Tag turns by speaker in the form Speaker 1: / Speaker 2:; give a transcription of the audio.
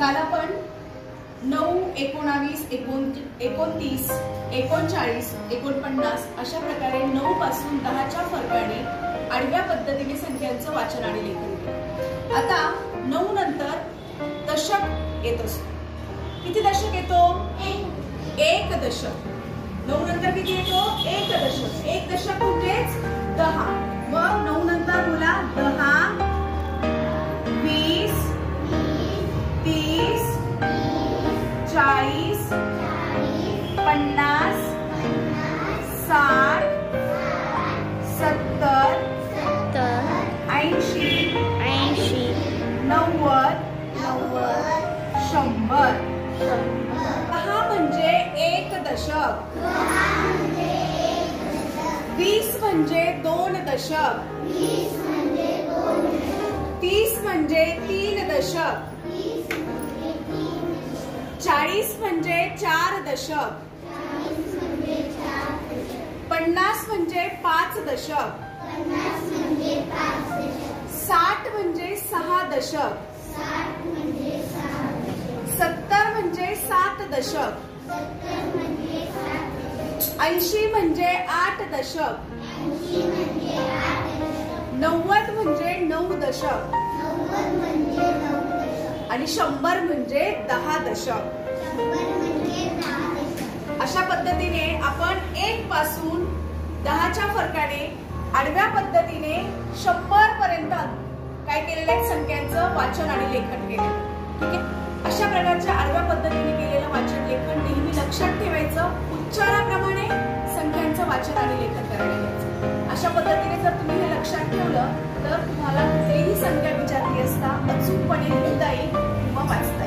Speaker 1: काल आपण 9, 19, 29, 39, 49 अशा प्रकारे 9 पासून 10च्या फरकाने आडव्या पद्धतीने संख्यांचं वाचन आणि लेखन केलं। आता 9 नंतर दशक येत असतो। किती दशक येतो? एक दशक। 9 नंतर किती येतो? एक दशक। एक दशक म्हणजेच 10। मग 9 नंतर बोला 10, 20, 30, 40, 50, 60, 70, 80, 90, 100। 10 म्हणजे एक दशक। 20 म्हणजे 2 दशक। 30 म्हणजे 3 दशक। 40 म्हणजे 4 दशक। 50 म्हणजे 5 दशक। 60 म्हणजे 6 दशक। 70 म्हणजे 7 दशक। 80 म्हणजे 8 दशक। 90 म्हणजे 9 दशक आणि 100 म्हणजे 10 दशक। अशा पद्धतीने आपण 1 पासून 10च्या फरकाने आडव्या पद्धतीने 100 पर्यंत काय केलेलं आहे संख्यांचं वाचन आणि लेखन केलेलं। ठीक आहे, अशा प्रकारच्या आडव्या पद्धतीने केलेलं वाचन लेखन नेहमी लक्षात ठेवायचं। उच्चाराप्रमाणे संख्यांचं वाचन आणि लेखन करायला घ्यायचं। अशा पद्धतीने जर तुम्ही हे लक्षात ठेवलं तर तुम्हाला कुठलीही संख्या विचारली असता अचूकपणे लिहिता येईल किंवा वाचता येईल।